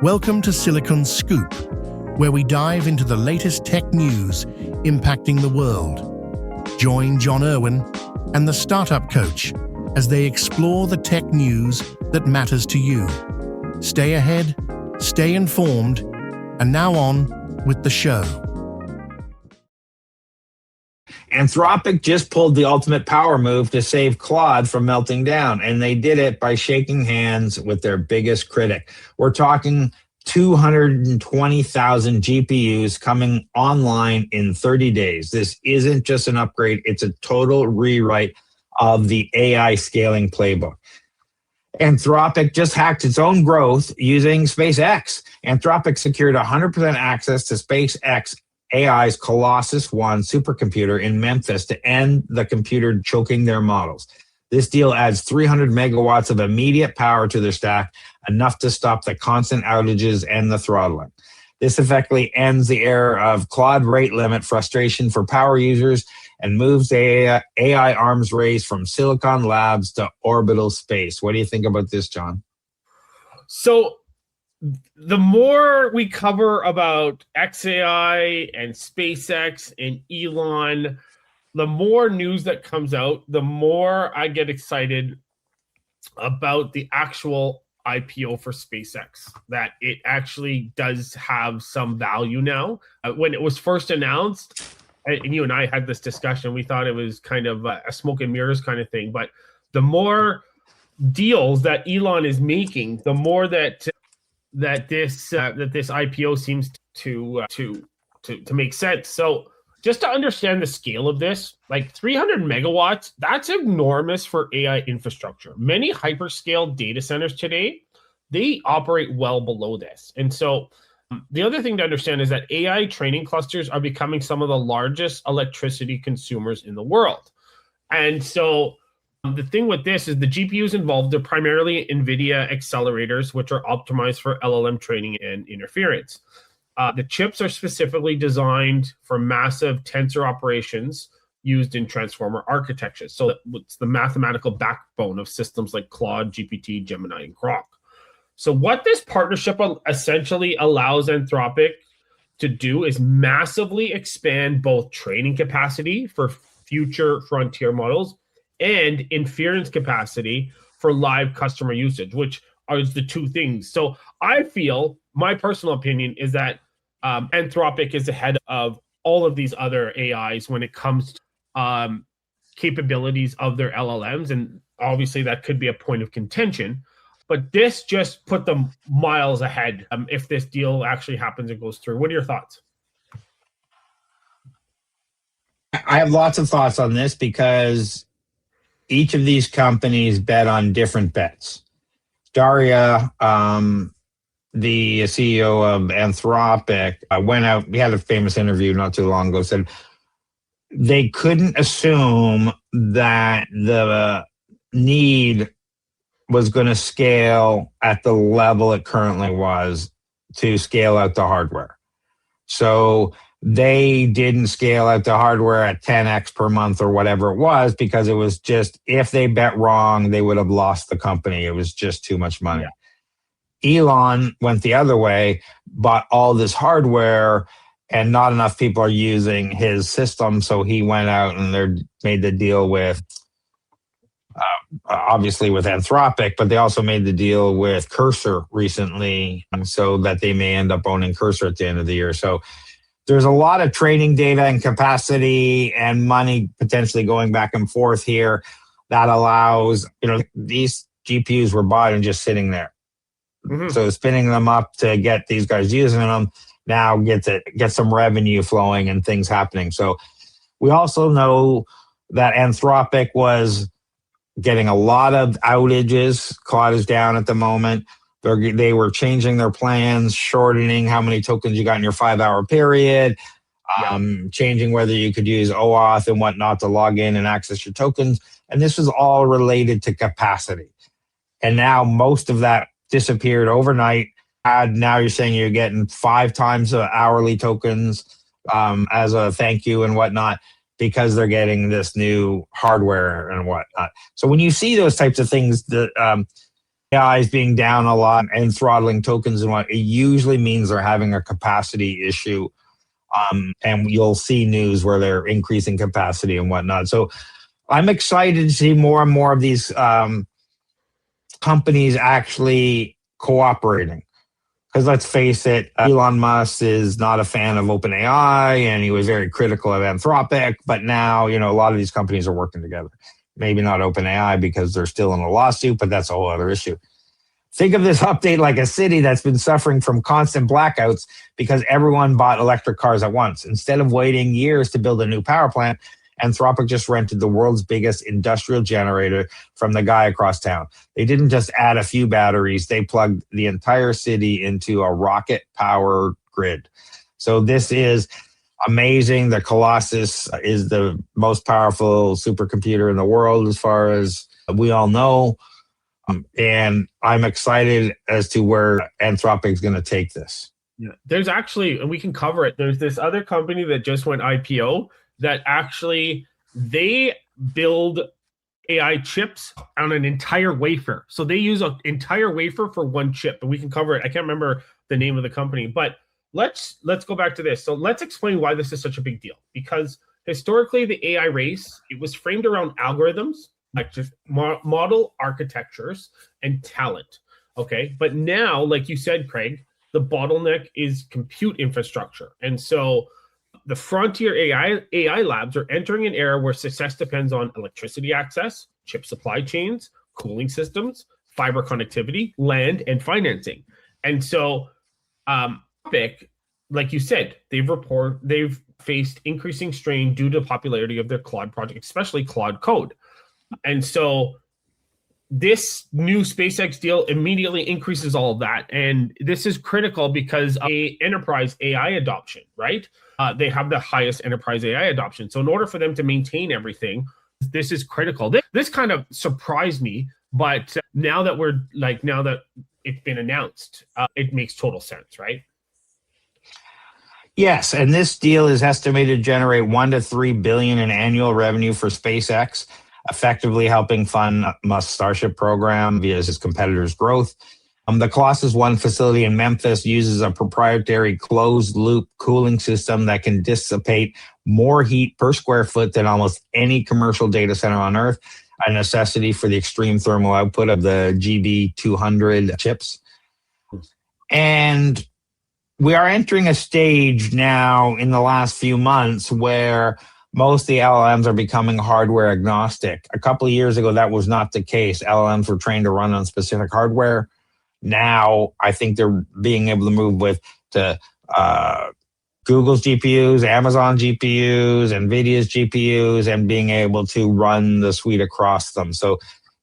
Welcome to Silicon Scoop, where we dive into the latest tech news impacting the world. Join John Irwin and the Startup Coach as they explore the tech news that matters to you. Stay ahead, stay informed, and now on with the show. Anthropic just pulled the ultimate power move to save Claude from melting down, and they did it by shaking hands with their biggest critic. We're talking 220,000 GPUs coming online in 30 days. This isn't just an upgrade, it's a total rewrite of the AI scaling playbook. Anthropic just hacked its own growth using SpaceX. Anthropic secured 100% access to SpaceX AI's Colossus One supercomputer in Memphis to end the computer choking their models. This deal adds 300 megawatts of immediate power to their stack, enough to stop the constant outages and the throttling. This effectively ends the era of Claude rate limit frustration for power users and moves the AI arms race from Silicon Labs to orbital space. What do you think about this, John? So the more we cover about XAI and SpaceX and Elon, the more news that comes out, the more I get excited about the actual IPO for SpaceX, that it actually does have some value now. When it was first announced, and you and I had this discussion, we thought it was kind of a smoke and mirrors kind of thing. But the more deals that Elon is making, the more that this IPO seems to make sense. So just to understand the scale of this, like 300 megawatts, that's enormous for AI infrastructure. Many hyperscale data centers today, they operate well below this. And so the other thing to understand is that AI training clusters are becoming some of the largest electricity consumers in the world. And so the thing with this is the GPUs involved are primarily NVIDIA accelerators, which are optimized for LLM training and inference. The chips are specifically designed for massive tensor operations used in transformer architectures. So it's the mathematical backbone of systems like Claude, GPT, Gemini, and Grok. So what this partnership essentially allows Anthropic to do is massively expand both training capacity for future frontier models and inference capacity for live customer usage, which are the two things. So I feel, my personal opinion is that Anthropic is ahead of all of these other AIs when it comes to capabilities of their LLMs. And obviously that could be a point of contention, but this just put them miles ahead if this deal actually happens and goes through. What are your thoughts? I have lots of thoughts on this because each of these companies bet on different bets. Daria, the CEO of Anthropic, went out, we had a famous interview not too long ago, said they couldn't assume that the need was going to scale at the level it currently was to scale out the hardware. So they didn't scale out the hardware at 10x per month or whatever it was, because it was just, if they bet wrong, they would have lost the company. It was just too much money. Yeah. Elon went the other way, bought all this hardware, and not enough people are using his system. So he went out and made the deal with, obviously with Anthropic, but they also made the deal with Cursor recently, so that they may end up owning Cursor at the end of the year. So there's a lot of training data and capacity and money potentially going back and forth here that allows, these GPUs were bought and just sitting there. Mm-hmm. So spinning them up to get these guys using them, now get some revenue flowing and things happening. So we also know that Anthropic was getting a lot of outages. Claude is down at the moment. They were changing their plans, shortening how many tokens you got in your 5-hour period, changing whether you could use OAuth and whatnot to log in and access your tokens. And this was all related to capacity. And now most of that disappeared overnight. Now you're saying you're getting 5 times the hourly tokens as a thank you and whatnot, because they're getting this new hardware and whatnot. So when you see those types of things, AI is being down a lot and throttling tokens and what, it usually means they're having a capacity issue. And you'll see news where they're increasing capacity and whatnot. So I'm excited to see more and more of these companies actually cooperating. Because let's face it, Elon Musk is not a fan of OpenAI, and he was very critical of Anthropic. But now, a lot of these companies are working together. Maybe not OpenAI because they're still in a lawsuit, but that's a whole other issue. Think of this update like a city that's been suffering from constant blackouts because everyone bought electric cars at once. Instead of waiting years to build a new power plant, Anthropic just rented the world's biggest industrial generator from the guy across town. They didn't just add a few batteries, they plugged the entire city into a rocket power grid. So this is amazing. The Colossus is the most powerful supercomputer in the world, as far as we all know. And I'm excited as to where Anthropic is going to take this. Yeah. There's actually, and we can cover it, there's this other company that just went IPO that actually they build AI chips on an entire wafer. So they use an entire wafer for one chip, and we can cover it. I can't remember the name of the company, but let's go back to this. So let's explain why this is such a big deal. Because historically, the AI race, it was framed around algorithms, like just model architectures and talent. Okay. But now, like you said, Craig, the bottleneck is compute infrastructure. And so the frontier AI labs are entering an era where success depends on electricity access, chip supply chains, cooling systems, fiber connectivity, land, and financing. And so, like you said, they've faced increasing strain due to the popularity of their Claude project, especially Claude Code. And so this new SpaceX deal immediately increases all of that. And this is critical because of enterprise AI adoption, right? They have the highest enterprise AI adoption. So in order for them to maintain everything, this is critical. This kind of surprised me, but now that it's been announced, it makes total sense, right? Yes, and this deal is estimated to generate 1 to 3 billion in annual revenue for SpaceX, effectively helping fund Musk's Starship program via his competitors' growth. The Colossus One facility in Memphis uses a proprietary closed-loop cooling system that can dissipate more heat per square foot than almost any commercial data center on Earth, a necessity for the extreme thermal output of the GB200 chips. And we are entering a stage now in the last few months where most of the LLMs are becoming hardware agnostic. A couple of years ago, that was not the case. LLMs were trained to run on specific hardware. Now, I think they're being able to move to Google's GPUs, Amazon GPUs, NVIDIA's GPUs, and being able to run the suite across them. So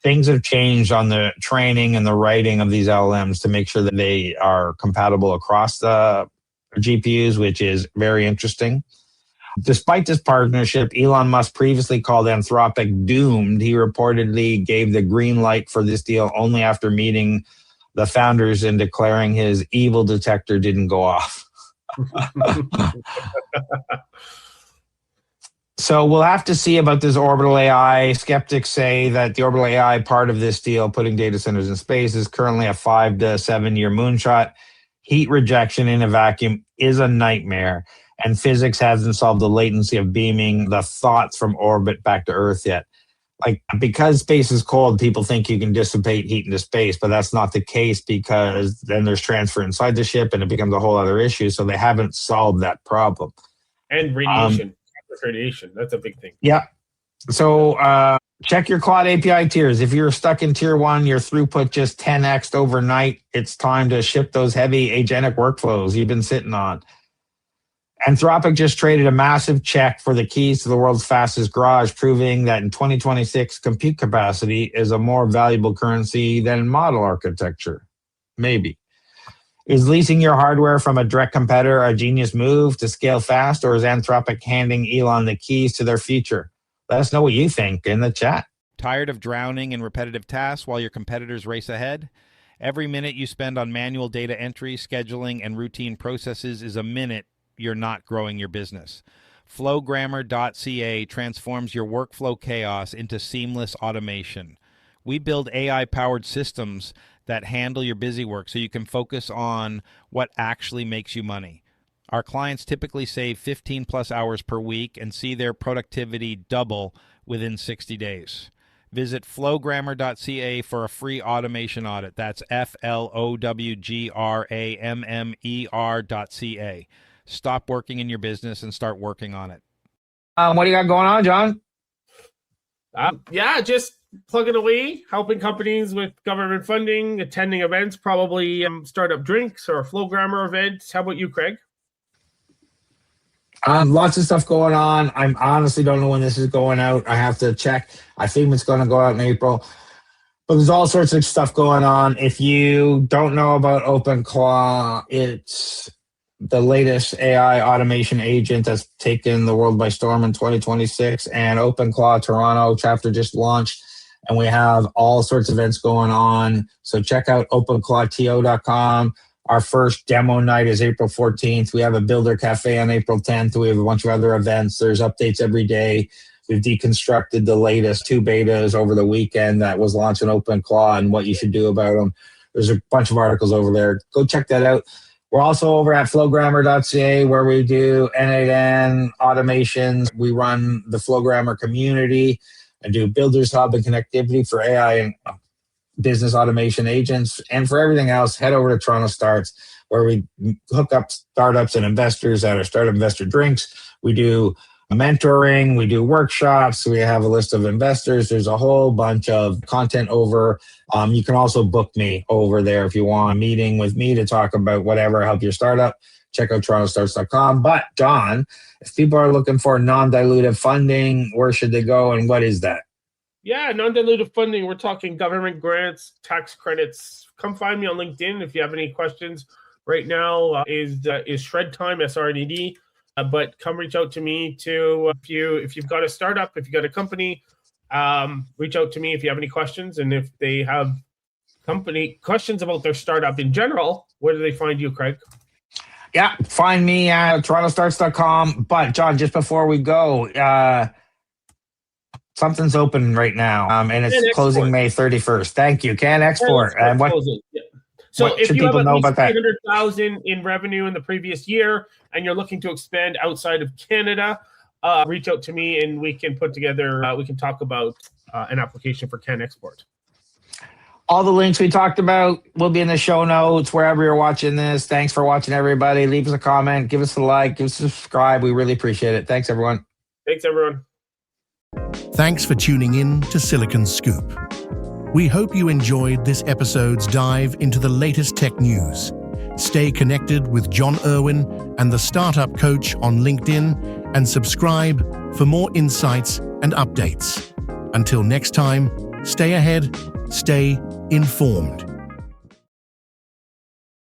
things have changed on the training and the writing of these LLMs to make sure that they are compatible across the GPUs, which is very interesting. Despite this partnership, Elon Musk previously called Anthropic doomed. He reportedly gave the green light for this deal only after meeting the founders and declaring his evil detector didn't go off. So we'll have to see about this orbital AI. Skeptics say that the orbital AI part of this deal, putting data centers in space, is currently a 5 to 7 year moonshot. Heat rejection in a vacuum is a nightmare, and physics hasn't solved the latency of beaming the thoughts from orbit back to Earth yet. Like, because space is cold, people think you can dissipate heat into space, but that's not the case, because then there's transfer inside the ship and it becomes a whole other issue. So they haven't solved that problem. And radiation. Radiation, that's a big thing. Yeah. So check your Claude API tiers. If you're stuck in tier 1, your throughput just 10x'd overnight, it's time to ship those heavy agentic workflows you've been sitting on. Anthropic just traded a massive check for the keys to the world's fastest garage, proving that in 2026, compute capacity is a more valuable currency than model architecture. Maybe. Is leasing your hardware from a direct competitor a genius move to scale fast, or is Anthropic handing Elon the keys to their future? Let us know what you think in the chat. Tired of drowning in repetitive tasks while your competitors race ahead? Every minute you spend on manual data entry, scheduling, and routine processes is a minute you're not growing your business. Flowgrammer.ca transforms your workflow chaos into seamless automation. We build AI-powered systems that handle your busy work so you can focus on what actually makes you money. Our clients typically save 15 plus hours per week and see their productivity double within 60 days. Visit flowgrammer.ca for a free automation audit. That's flowgrammer.ca. Stop working in your business and start working on it. What do you got going on, John? Just plugging away, helping companies with government funding, attending events, probably startup drinks or Flowgrammer events. How about you, Craig? Lots of stuff going on. I honestly don't know when this is going out. I have to check. I think it's going to go out in April. But there's all sorts of stuff going on. If you don't know about OpenClaw, it's the latest AI automation agent that's taken the world by storm in 2026. And OpenClaw Toronto chapter just launched. And we have all sorts of events going on. So check out openclawto.com. Our first demo night is April 14th. We have a Builder Cafe on April 10th. We have a bunch of other events. There's updates every day. We've deconstructed the latest 2 betas over the weekend that was launched in OpenClaw and what you should do about them. There's a bunch of articles over there. Go check that out. We're also over at flowgrammer.ca where we do N8N automations. We run the Flowgrammer community and do Builders Hub and connectivity for AI and business automation agents. And for everything else, head over to TorontoStarts where we hook up startups and investors at our Startup Investor Drinks. We do mentoring, we do workshops, we have a list of investors. There's a whole bunch of content over. You can also book me over there if you want a meeting with me to talk about whatever, help your startup. Check out TorontoStarts.com. But John, if people are looking for non-dilutive funding, where should they go and what is that? Yeah, non-dilutive funding. We're talking government grants, tax credits. Come find me on LinkedIn if you have any questions. Right now is Shred Time, SRNED. But come reach out to me too if you've got a startup, if you've got a company. Reach out to me if you have any questions, and if they have company questions about their startup in general. Where do they find you, Craig? Yeah, find me at TorontoStarts.com. But John, just before we go, something's open right now, and it's closing May 31st. Thank you. Can Export. And what? Yeah. So what if should you have people at know least about that? 300,000 in revenue in the previous year, and you're looking to expand outside of Canada, reach out to me, and we can put together. We can talk about an application for Can Export. All the links we talked about will be in the show notes wherever you're watching this. Thanks for watching, everybody. Leave us a comment, give us a like, give us a subscribe. We really appreciate it. Thanks, everyone. Thanks, everyone. Thanks for tuning in to Silicon Scoop. We hope you enjoyed this episode's dive into the latest tech news. Stay connected with John Irwin and the Startup Coach on LinkedIn and subscribe for more insights and updates. Until next time, stay ahead, stay informed.